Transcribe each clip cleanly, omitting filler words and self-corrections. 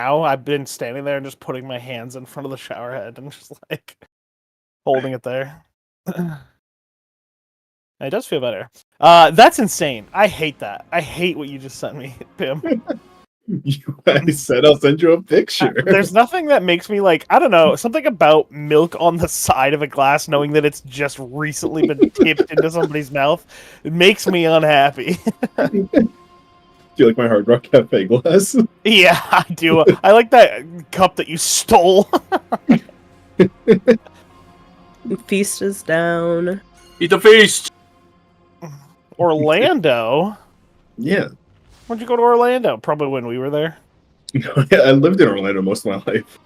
now, I've been standing there and just putting my hands in front of the shower head and just like holding it there. It does feel better. That's insane. I hate that. I hate what you just sent me, Pim. I said I'll send you a picture. There's nothing that makes me like, I don't know, something about milk on the side of a glass knowing that it's just recently been tipped into somebody's mouth. It makes me unhappy. Do you like my Hard Rock Cafe glass? Yeah, I do. I like that cup that you stole. Feast is down. Eat the feast! Orlando? Yeah. When'd you go to Orlando? Probably when we were there. I lived in Orlando most of my life.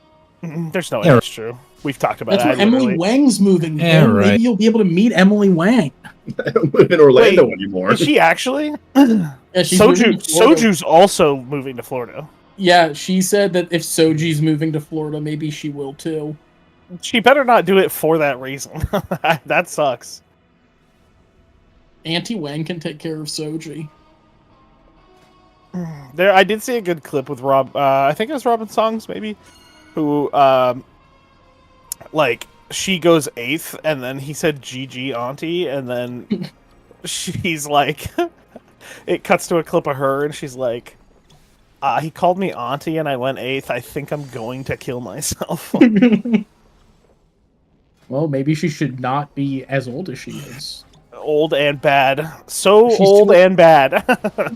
There's no way that's true. We've talked about That's that. where Emily Wang's moving. Yeah, Maybe right. you'll be able to meet Emily Wang. I don't live in Orlando anymore. Is she actually? Yeah, she's moving to Florida. Soju's also moving to Florida. Yeah, she said that if Soji's moving to Florida, maybe she will too. She better not do it for that reason. That sucks. Auntie Wang can take care of Soji. There, I did see a good clip with Rob. I think it was Robin Songs, maybe, who, like, she goes 8th, and then he said "GG, Auntie," and then she's like, it cuts to a clip of her, and she's like, he called me Auntie, and I went 8th. I think I'm going to kill myself. Well, maybe she should not be as old as she is. Old and bad. So She's old too- and bad.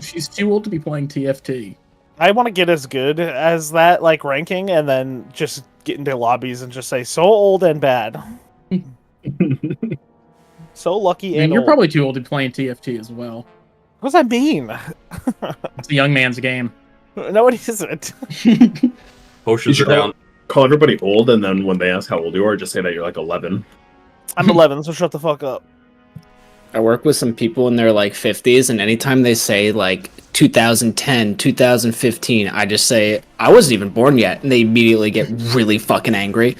She's too old to be playing TFT. I want to get as good as that, like, ranking, and then just get into lobbies and just say, so old and bad. So lucky and you're old. probably too old to be playing TFT as well. What does that mean? It's a young man's game. No, it isn't. Potions are down. Call everybody old, and then when they ask how old you are, just say that you're like 11. I'm 11, so shut the fuck up. I work with some people in their like 50s, and anytime they say like 2010, 2015, I just say I wasn't even born yet, and they immediately get really fucking angry.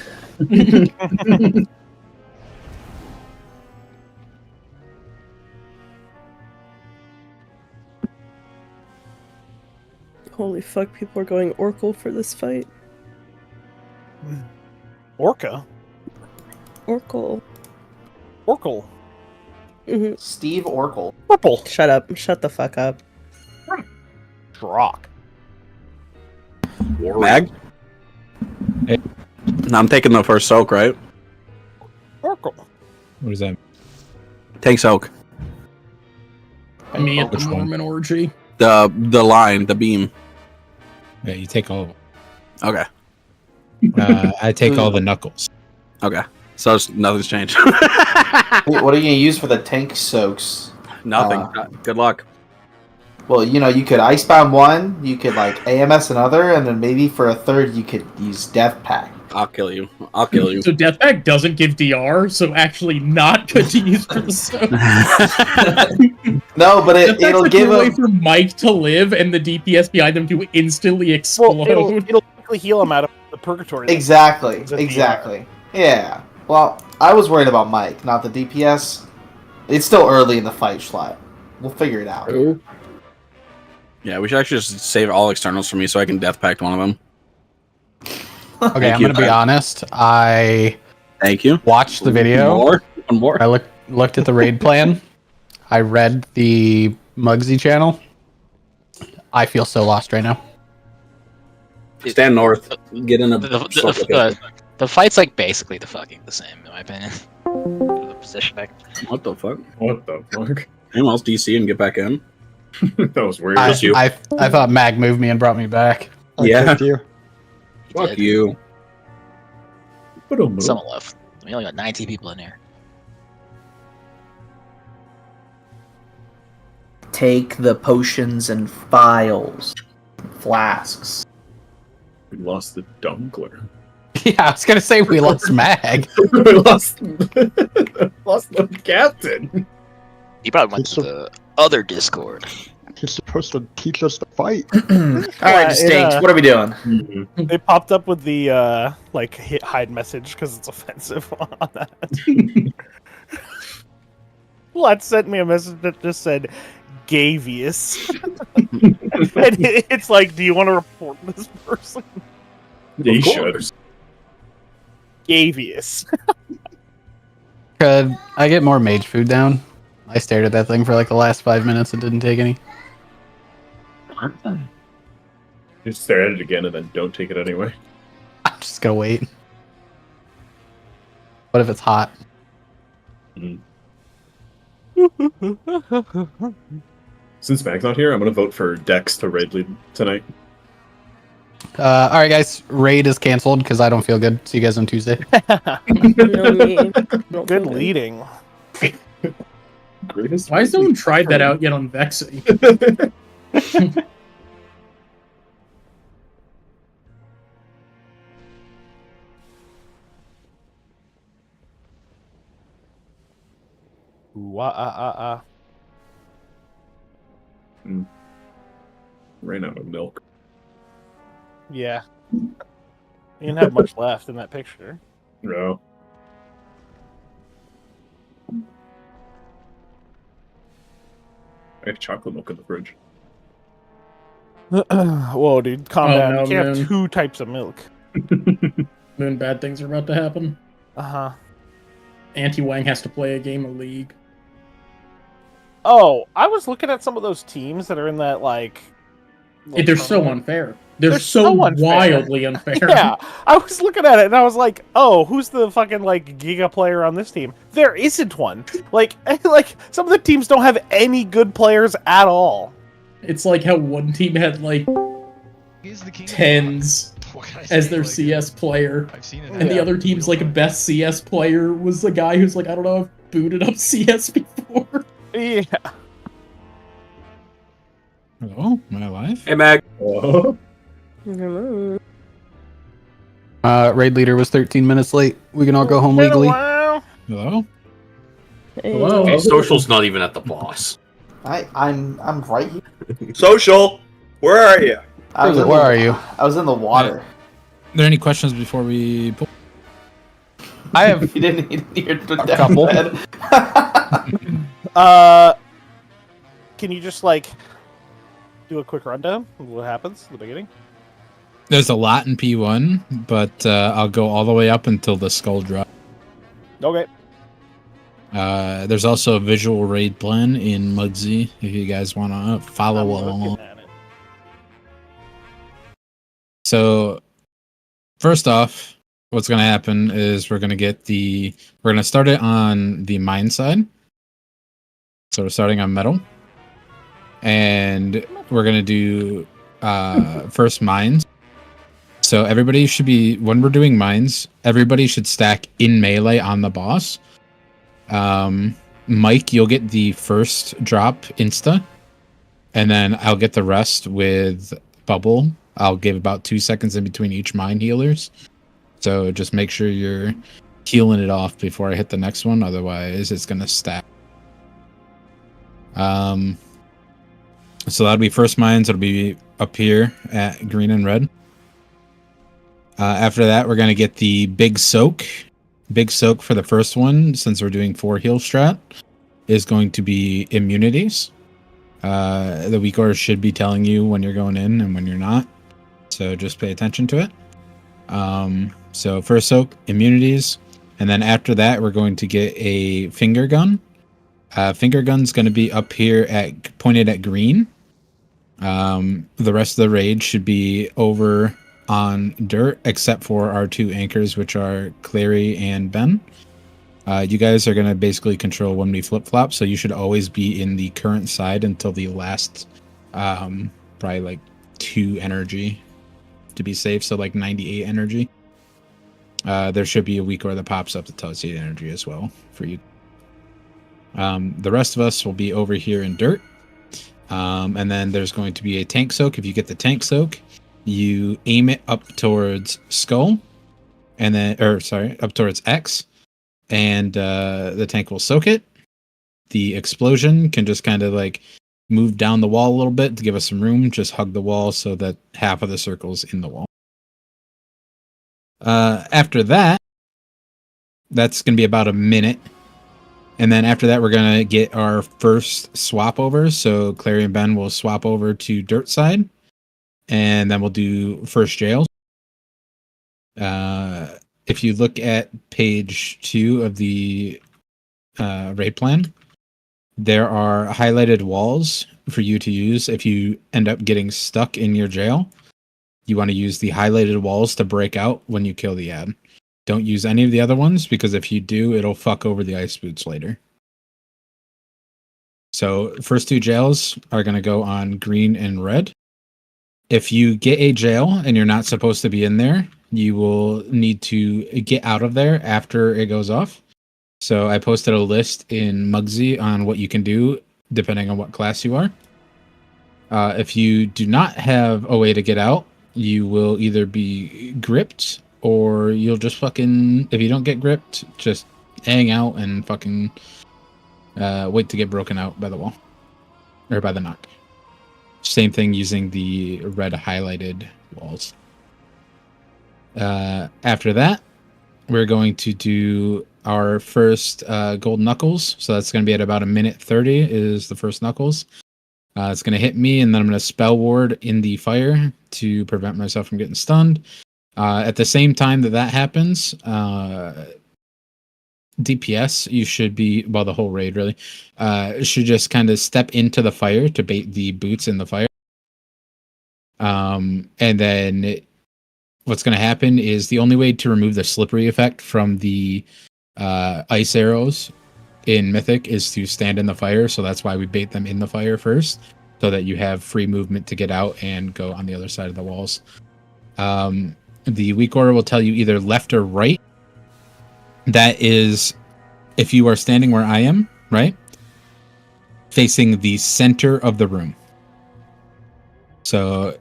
Holy fuck, people are going Oracle for this fight. Orca? Oracle. Oracle. Mm-hmm. Steve Oracle. Purple. Shut up. Shut the fuck up. Rock. Mag? Hey. No, I'm taking the first soak, right? Oracle. What is that? Take soak. Me at the Which one? Mormon orgy. The line, the beam. Yeah, you take all. Okay. I take all the knuckles. Okay. So nothing's changed. Wait, what are you gonna use for the tank soaks? Nothing. Good luck. Well, you know, you could Icebound one, you could like AMS another, and then maybe for a third you could use Death Pack. I'll kill you. I'll kill you. So Deathpack doesn't give DR, so actually not good to use for the soak. No, but it'll give a way him. for Mike to live and the DPS behind them to instantly explode. Well, it'll quickly heal him out of the purgatory. Exactly. Is it Exactly. Yeah. Well, I was worried about Mike, not the DPS. It's still early in the fight, Schlatt. We'll figure it out. Yeah, we should actually just save all externals for me so I can death pact one of them. Okay, I'm gonna be honest. I Thank you. watched the video. One more. I looked at the raid plan. I read the Mugzee channel. I feel so lost right now. Stand north. Get in a the fight's like basically the same in my opinion. The positioning. What the fuck? What the fuck? Anyone else DC and get back in? That was weird. Just you. I thought Mag moved me and brought me back. Yeah. He Fuck did. you. Someone left. We only got 90 people in here. Take the potions and phials, flasks. We lost the Dunkler. Yeah, I was gonna say we lost Mag. We lost the captain. He probably went to the other Discord. He's supposed to teach us to fight. Alright, Distinct, what are we doing? They popped up with the like hide message because it's offensive on that. Vlad sent me a message that just said Gavious. And it's like, do you want to report this person? Yeah, you Of should. course. Gavious. Could I get more mage food down? I stared at that thing for like the last 5 minutes and didn't take any. Just stare at it again and then don't take it anyway. I'm just gonna wait. What if it's hot? Since Mag's not here, I'm gonna vote for Dex to raid lead tonight. All right, guys. Raid is canceled because I don't feel good. See you guys on Tuesday. Good leading. Greatest. Why has no one tried that out yet on Vexy? Ran out of milk. Yeah. You didn't have much left in that picture. No. I have chocolate milk in the fridge. Whoa, dude, calm Oh, down. no, You can't man. have 2 types of milk. Moon, bad things are about to happen. Uh-huh. Anti-Wang has to play a game of League. Oh, I was looking at some of those teams that are in that, like... They're so unfair. They're so so unfair. wildly unfair. Yeah, I was looking at it and I was like, oh, who's the fucking, like, giga player on this team? There isn't one. Like, some of the teams don't have any good players at all. It's like how one team had, like, tens as their CS player. And the other team's, like, best CS player was a guy who's, like, I don't know, I've booted up CS before. Yeah. Hello? Am I alive? Hey, Mag. Oh. Hello. Raid leader was 13 minutes late. We can all go home legally. Hello? Hey. Hello? Hey, Social's not even at the boss. I'm right here. Social, where are you? Where are you? I was in the water. Are there any questions before we pull? I have You didn't hear the a couple. Can you just, like, do a quick rundown of what happens at the beginning? There's a lot in P1, but I'll go all the way up until the skull drop. Okay. There's also a visual raid plan in Mugzee if you guys want to follow I'm along. looking at it. So, first off, what's going to happen is we're going to start it on the mine side. So we're starting on metal. And we're going to do first mines. So everybody should be, when we're doing mines, everybody should stack in melee on the boss. Mike, you'll get the first drop insta. And then I'll get the rest with bubble. I'll give about 2 seconds in between each mine healers. So just make sure you're healing it off before I hit the next one. Otherwise, it's going to stack. So that'll be first mines. It'll be up here at green and red. After that, we're going to get the big soak. Big soak for the first one, since we're doing 4 heal strat, is going to be immunities. The weak order should be telling you when you're going in and when you're not. So just pay attention to it. So first soak, immunities. And then after that, we're going to get a finger gun. Finger gun's going to be up here pointed at green. The rest of the raid should be over on dirt, except for our 2 anchors, which are Clary and Ben. You guys are going to basically control when we flip-flop, so you should always be in the current side until the last, probably like 2 energy to be safe, so like 98 energy. There should be a weak order that pops up that tells you the energy as well for you. The rest of us will be over here in dirt. And then there's going to be a tank soak. If you get the tank soak, you aim it up towards skull, and then, up towards X, and the tank will soak it. The explosion can just kind of like move down the wall a little bit to give us some room. Just hug the wall so that half of the circle's in the wall. After that, that's going to be about a minute. And then after that, we're going to get our first swap over. So Clary and Ben will swap over to dirt side. And then we'll do first jails. If you look at page 2 of the raid plan, there are highlighted walls for you to use if you end up getting stuck in your jail. You want to use the highlighted walls to break out when you kill the ad. Don't use any of the other ones, because if you do, it'll fuck over the ice boots later. So first 2 jails are going to go on green and red. If you get a jail and you're not supposed to be in there, you will need to get out of there after it goes off. So I posted a list in Mugzee on what you can do depending on what class you are. If you do not have a way to get out, you will either be gripped, or you'll just fucking, if you don't get gripped, just hang out and fucking wait to get broken out by the wall. Or by the knock. Same thing using the red highlighted walls. After that, we're going to do our first gold knuckles. So that's going to be at about 1:30 is the first knuckles. It's going to hit me, and then I'm going to spell ward in the fire to prevent myself from getting stunned. At the same time that happens, DPS, you should be, well, the whole raid really, should just kind of step into the fire to bait the boots in the fire. And then what's going to happen is the only way to remove the slippery effect from the ice arrows in Mythic is to stand in the fire. So that's why we bait them in the fire first, so that you have free movement to get out and go on the other side of the walls. The weak aura will tell you either left or right. That is, if you are standing where I am, right, facing the center of the room. So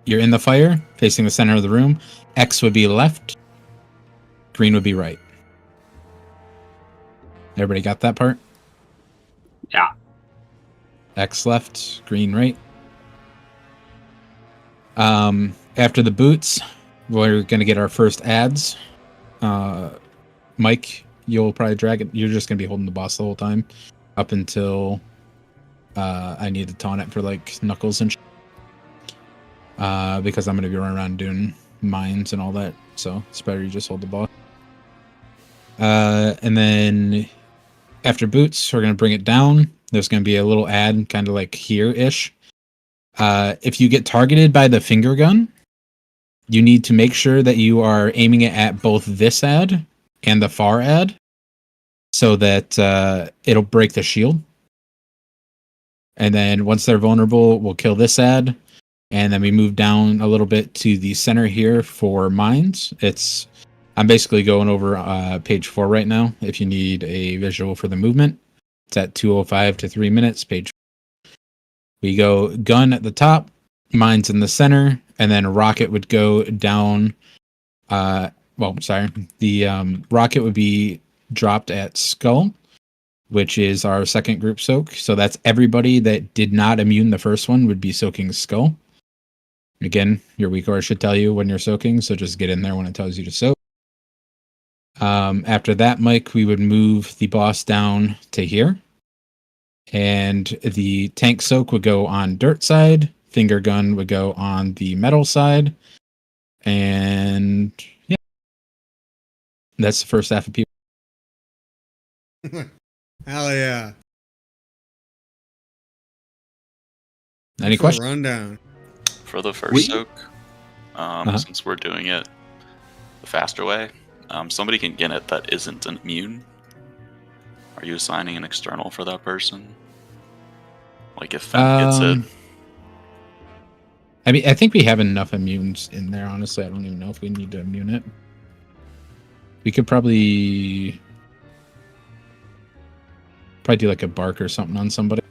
you're in the fire, facing the center of the room. X would be left, green would be right. Everybody got that part? Yeah. X left, green right. After the boots, we're going to get our first ads. Mike, you'll probably drag it. You're just going to be holding the boss the whole time up until I need to taunt it for like knuckles and shit. Because I'm going to be running around doing mines and all that. So it's better you just hold the boss. And then after boots, we're going to bring it down. There's going to be a little ad kind of like here-ish. If you get targeted by the finger gun, you need to make sure that you are aiming it at both this ad and the far ad, so that it'll break the shield. And then once they're vulnerable, we'll kill this ad, and then we move down a little bit to the center here for mines. I'm basically going over page 4 right now. If you need a visual for the movement, it's at 2:05 to 3 minutes. Page. We go gun at the top, mines in the center, and then rocket would go down. The rocket would be dropped at skull, which is our second group soak. So that's everybody that did not immune the first one would be soaking skull. Again, your weak aura should tell you when you're soaking, so just get in there when it tells you to soak. After that, Mike, we would move the boss down to here. And the tank soak would go on dirt side. Finger gun would go on the metal side. And yeah. That's the first half of people. Hell yeah. Any questions? Rundown. For the first soak, since we're doing it the faster way, somebody can get it that isn't an immune. Are you assigning an external for that person? Like if Fenn gets it? I mean, I think we have enough immunes in there, honestly. I don't even know if we need to immune it. We could probably do like a bark or something on somebody.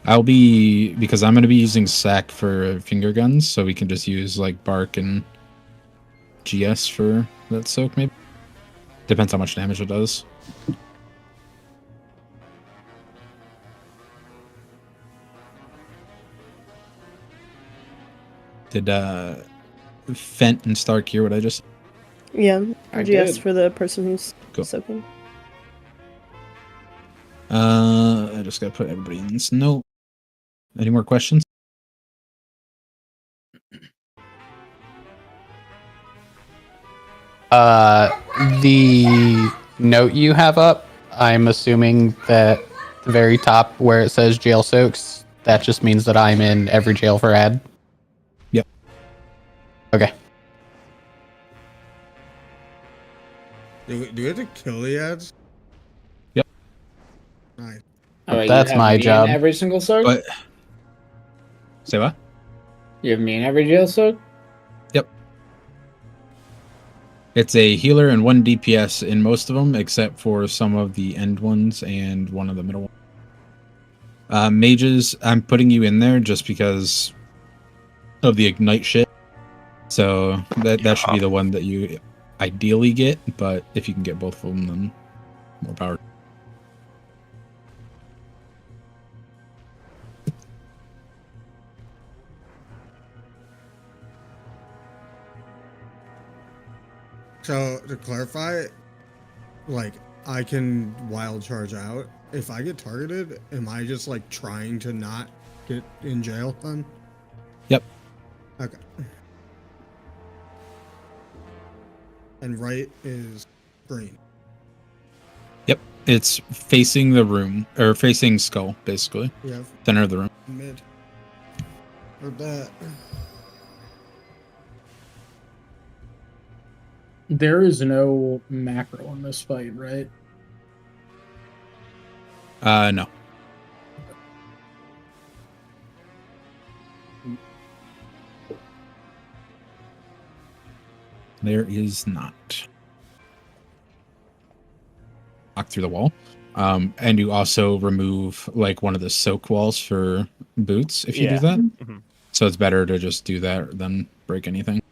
Because I'm going to be using SAC for finger guns, so we can just use like bark and GS for that soak, maybe. Depends how much damage it does. Did Fent and Stark hear what I just? Yeah, I GS did. for the person who's Cool. soaking. I just gotta put everybody in this note. Any more questions? The note you have up, I'm assuming that the very top where it says jail soaks, that just means that I'm in every jail for ad. Yep. Okay. Do we have to kill the ads? Yep. Nice. Oh, wait, That's you have my me job. In every single soak? But say what? You have me in every jail soak? Yep. It's a healer and 1 DPS in most of them, except for some of the end ones and one of the middle ones. Mages, I'm putting you in there just because of the ignite shit. So that should be the one that you ideally get, but if you can get both of them, then more power. So to clarify, like I can wild charge out. If I get targeted, am I just like trying to not get in jail then? Yep. Okay. And right is green. Yep. It's facing the room, or facing skull, basically. Yeah. Center of the room. Mid. Or that. There is no macro in this fight, right? No. There is not. Walk through the wall. And you also remove like one of the soak walls for boots if you do that. Mm-hmm. So it's better to just do that than break anything.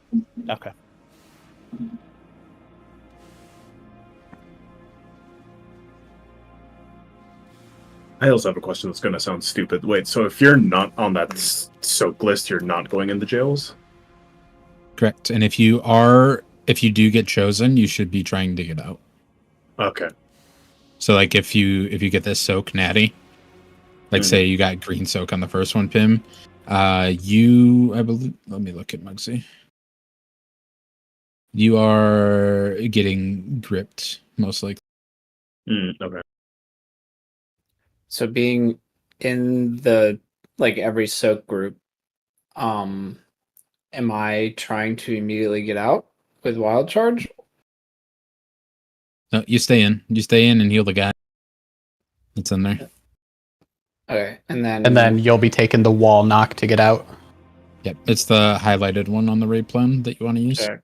Okay. I also have a question that's going to sound stupid. Wait, so if you're not on that soak list, you're not going into jails? Correct. And if you do get chosen, you should be trying to get out. Okay. So like if you get this soak natty, like say you got green soak on the first one, Pim, I believe, let me look at Mugzee. You are getting gripped, most likely. Okay. So being in the like every soak group, am I trying to immediately get out with wild charge? No, you stay in. You stay in and heal the guy that's in there. Okay, and then you'll be taking the wall knock to get out. Yep, it's the highlighted one on the raid plan that you want to use. Okay.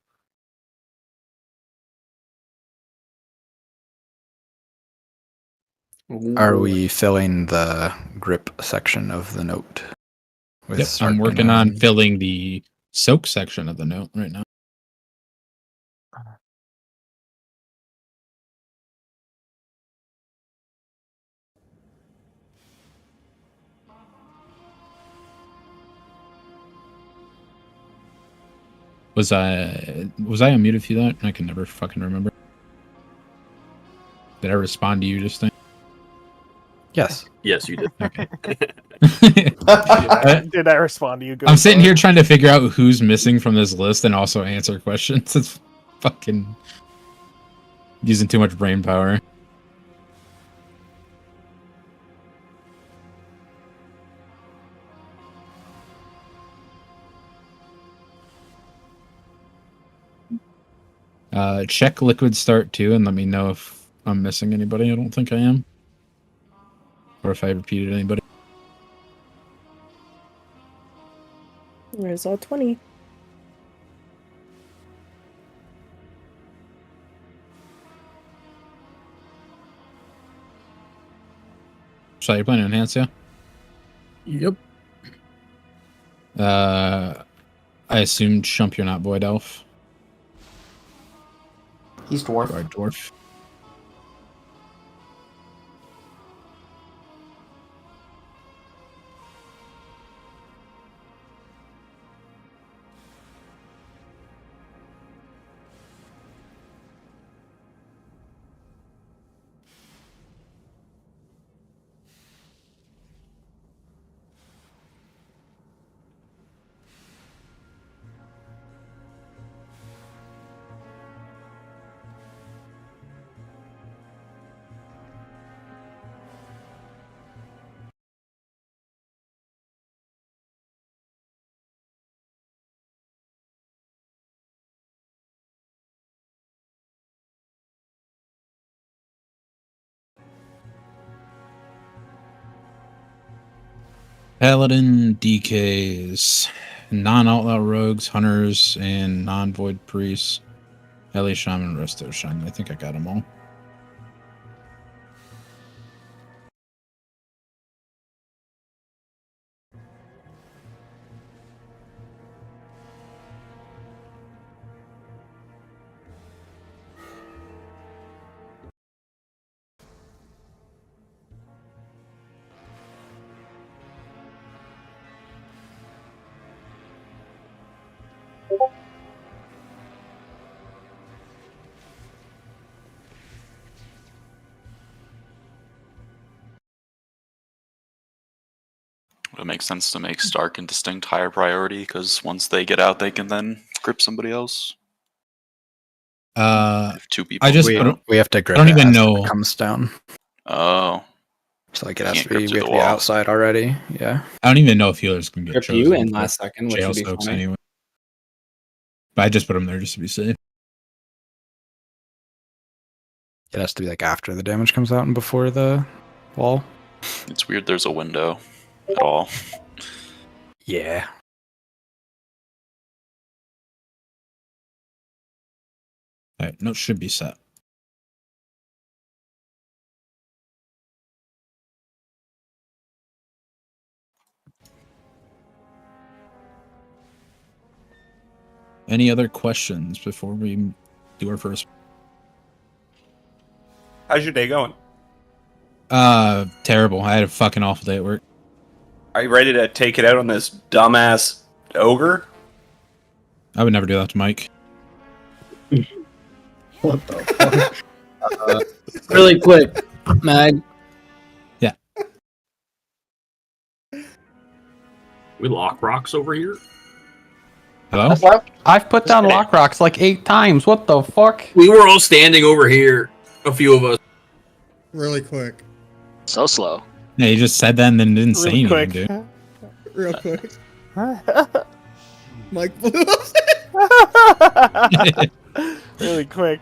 Are we filling the grip section of the note? Yep, I'm working on filling the soak section of the note right now. Was I unmuted for that? I can never fucking remember. Did I respond to you just then? Yes. Yes, you did. Okay. Did I respond to you? Go I'm sitting for here it. trying to figure out who's missing from this list and also answer questions. It's fucking using too much brain power. Check liquid start too and let me know if I'm missing anybody. I don't think I am. Or if I repeated anybody. There's all 20. So you're playing enhance, yeah? Yep. I assume Chump you're not Void Elf. He's dwarf. You are dwarf. Paladin, DKs, non-outlaw rogues, hunters, and non-void priests. Ellie Shaman, Resto Shaman. I think I got them all. Would it make sense to make Stark and Distinct higher priority? Because once they get out, they can then grip somebody else. If two people. I just we have to grip. I don't it even as know. it comes down. Oh. So like it You has can't to grip be, through we the have to be wall. outside already. Yeah. I don't even know if healers can get Grip chosen you in for last second, which jail would be soaks funny. anyway. But I just put them there just to be safe. It has to be like after the damage comes out and before the wall. It's weird there's a window at all. Yeah. Alright, notes should be set. Any other questions before we do our first? How's your day going? Terrible. I had a fucking awful day at work. Are you ready to take it out on this dumbass ogre? I would never do that to Mike. What the fuck? Really quick, Mag. Yeah. We lock rocks over here. Hello? I've put down lock rocks like 8 times. What the fuck? We were all standing over here. A few of us. Really quick. So slow. Yeah, you just said that and then didn't say Really anything, quick. dude. Real quick. Mike blew Really quick.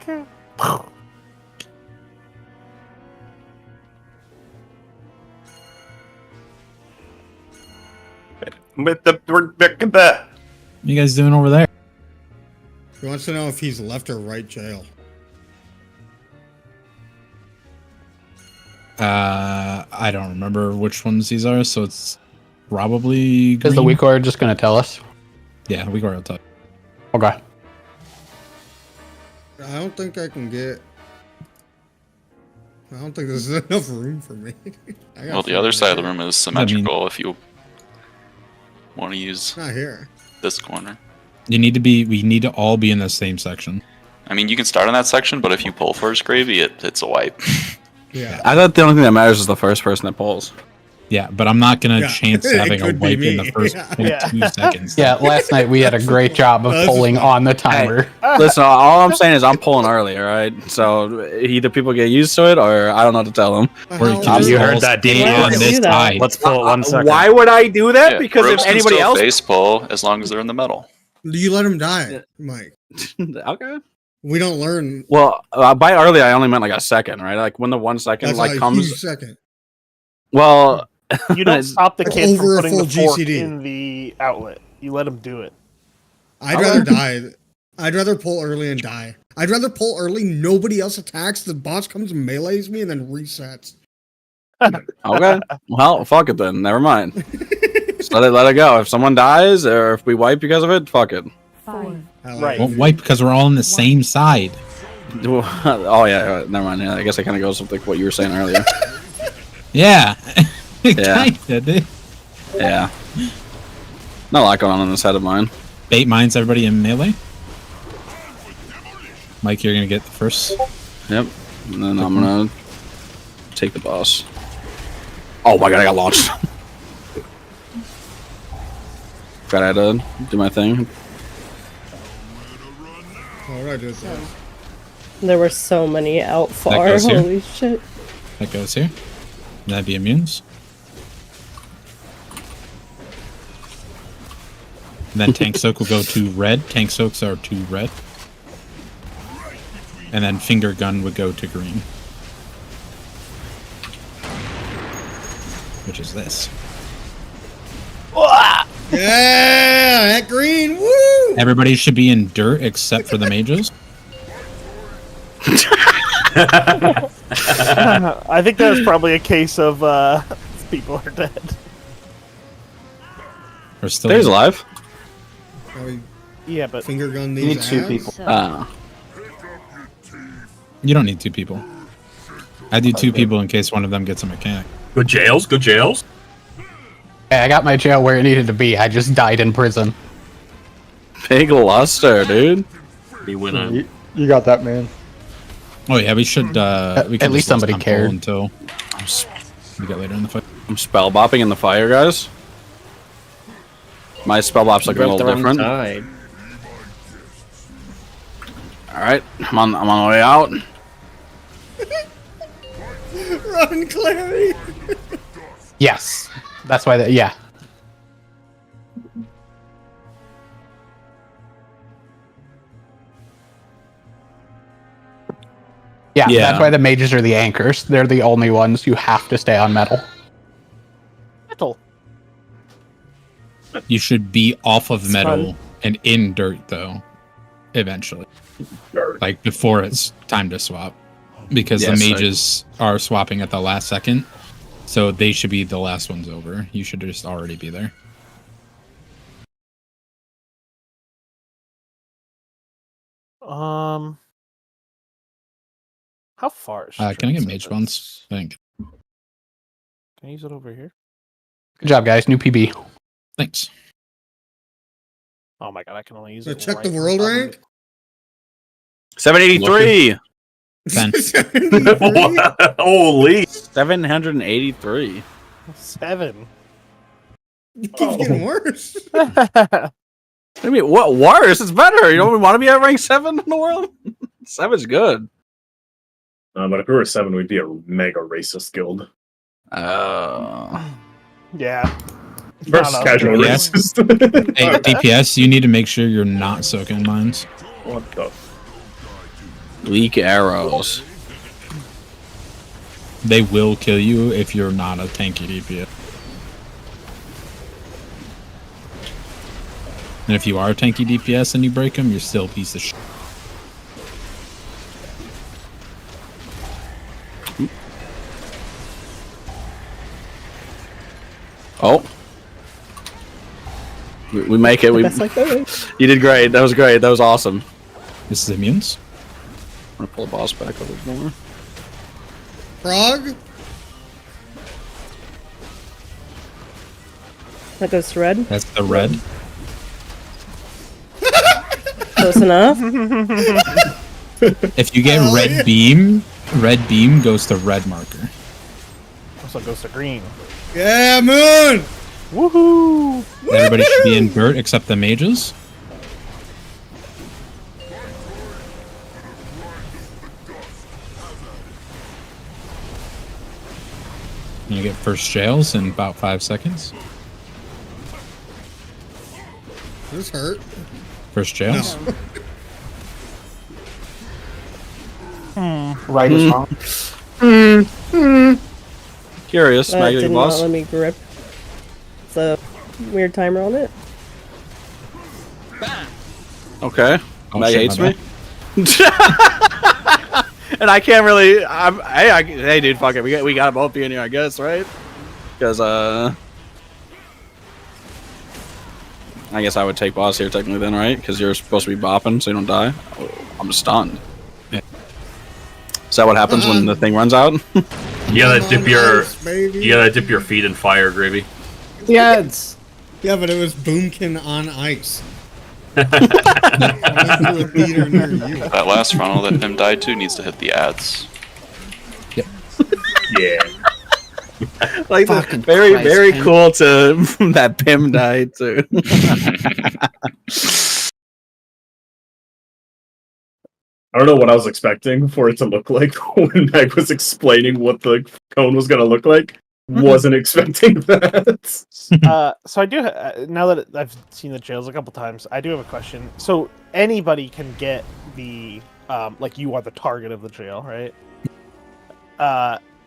With the look at that. What you guys doing over there? He wants to know if he's left or right jail. I don't remember which ones these are, so it's probably green. Is the weak order just going to tell us? Yeah, weak order will tell you. Okay. I don't think I can get. I don't think there's enough room for me. Well, the other side of the room is symmetrical if you want to use Not here. this corner. You need to be. We need to all be in the same section. I mean, you can start on that section, but if you pull first, Gravy, it's a wipe. Yeah. I thought the only thing that matters is the first person that pulls. Yeah, but I'm not gonna Yeah, chance it having a could be wipe in me. the first Yeah. 2 seconds. Yeah, last night we had a great job of That's pulling fine. on the timer. Listen, all I'm saying is I'm pulling early, all right? So either people get used to it or I don't know what to tell them. Or you can You just heard all that, stay Dean. Why on would you this do that? side. Let's pull it 1 second. Why would I do that? Because rogues if can anybody still else. face pull as long as they're in the middle. You let him die, Mike. Okay. We don't learn. Well, by early, I only meant like a second, right? Like when the 1 second That's like a comes. huge second. Well, You don't stop the That's kid from over a putting the full fork GCD. in the outlet. You let him do it. I'd rather die. I'd rather pull early and die. I'd rather pull early, nobody else attacks, the boss comes and melees me and then resets. okay. Well, fuck it then. Never mind. Just let it go. If someone dies or if we wipe because of it, fuck it. Right. Won't wipe because we're all on the same side. Oh yeah, never mind. Yeah, I guess it kind of goes with like what you were saying earlier. Yeah. Yeah. Kinda, dude. Yeah. Not a lot going on this head of mine. Bait mines everybody in melee. Mike, you're gonna get the first. Yep. And then I'm gonna take the boss. Oh my god, I got launched. Forgot I had to do my thing. Alright, dude. There were so many out far. goes here. Holy shit. That goes here. That'd be immunes. And then tank soak will go to red. Tank soaks are to red. And then finger gun would go to green. Which is this. Yeah, that green. Woo! Everybody should be in dirt except for the mages. I think that's probably a case of people are dead. Or still He's alive. Yeah, but finger gun You these need 2 abs? people. You don't need 2 people. I do 2 people in case one of them gets a mechanic. Good jails, good jails. Hey, I got my jail where it needed to be. I just died in prison. Big luster, dude. You win a... You got that, man. Oh yeah, we should. We can at least just let somebody Temple cared. until we get later in the fight. I'm spell bopping in the fire, guys. My spell bop's looking a little different. All right, I'm on the way out. Run, Clary! Yes, that's why. Yeah. Yeah, that's why the mages are the anchors. They're the only ones who have to stay on metal. Metal. You should be off of It's metal fun. and in dirt though, eventually. Like before it's time to swap, because Yes, the mages are swapping at the last second, so they should be the last ones over. You should just already be there. How far is Can I get Strength mage Seven? bonds? I think. Can I use it over here? Good job, guys. New PB. Thanks. Oh my god, I can only use So it. check right the world on top of rank. it. 783. 73? Holy! 783. 7. It keeps getting worse. I mean, what worse? It's better. You don't want to be at rank 7 in the world. 7's good. But if we were 7, we'd be a mega racist guild. Yeah. Versus casual DPS. racist. Hey, DPS, you need to make sure you're not soaking mines. What the? Leak arrows. They will kill you if you're not a tanky DPS. And if you are a tanky DPS and you break them, you're still a piece of shit. Oh. We make it. Best like that. You did great. That was great. That was awesome. This is immunes. I'm gonna pull the boss back a little more. Frog? That goes to red. That's the red. Close enough. If you get red beam goes to red marker. Also goes to green. Yeah, moon! Woohoo! Everybody should be in dirt except the mages. You get first jails in about 5 seconds. This hurt. First jails. Right is wrong. Curious, That Maggie did not boss. let me grip. It's a weird timer on it. Okay. Oh, Maggie shit, hates my me. And I can't really. Hey, dude, fuck it. We got both be in here, I guess, right? Because I guess I would take boss here technically then, right? Because you're supposed to be bopping, so you don't die. I'm stunned. Yeah. Is that what happens when the thing runs out? You gotta dip your baby. you gotta dip your feet in fire, Gravy. The ads. Yeah, but it was Boomkin on ice. That last funnel that him died to needs to hit the ads. Yep. Yeah. Like Fucking very, Christ, very Pim. cool to that Pim died too. I don't know what I was expecting for it to look like when Meg was explaining what the cone was gonna look like. Wasn't expecting that. So I do. Now that I've seen the jails a couple times, I do have a question. So anybody can get the like you are the target of the jail, right?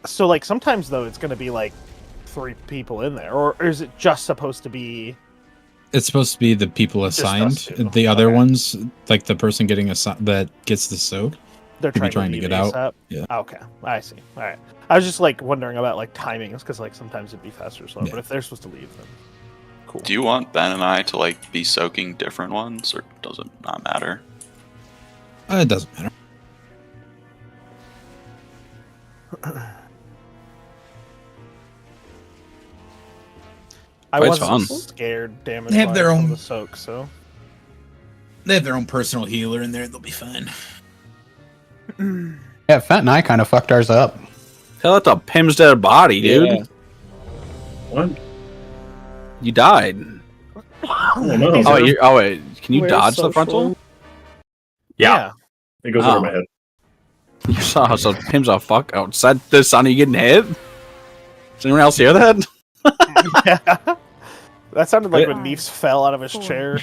So like sometimes though it's gonna be like 3 people in there, or is it just supposed to be? It's supposed to be the people assigned. us two. The other ones, like the person getting that gets the soak, They're could be trying to leave get out. ASAP? Yeah. Okay, I see. All right. I was just like wondering about like timings because like sometimes it'd be faster or slower. But if they're supposed to leave, then cool. Do you want Ben and I to like be soaking different ones, or does it not matter? It doesn't matter. I Fight's wasn't fun. scared damage. They have their from own- the soak, so They have their own personal healer in there. They'll be fine. Yeah, Fent and I kind of fucked ours up. Hell, that's a Pim's dead body, dude. Yeah. What? You died. Oh no! Oh wait, can you Where's dodge the social? frontal? Yeah. It goes over my head. You saw how Pim's a fuck outside the sun. Are you getting hit? Does anyone else hear that? yeah. That sounded like when Neefs fell out of his chair.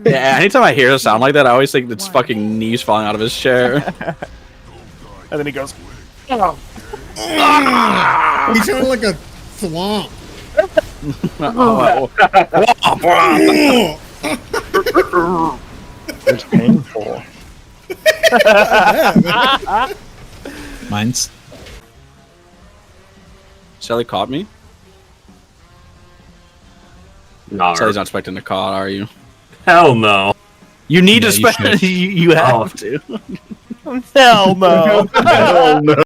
Yeah, anytime I hear a sound like that, I always think it's fucking knees falling out of his chair. And then he goes, He sounded like a thwomp. It's painful. Mine's. Shelly caught me. No. Shelly's not expecting to caught, are you? Hell no. You need Yeah, to you spend. should. You have to. Hell no. Hell no.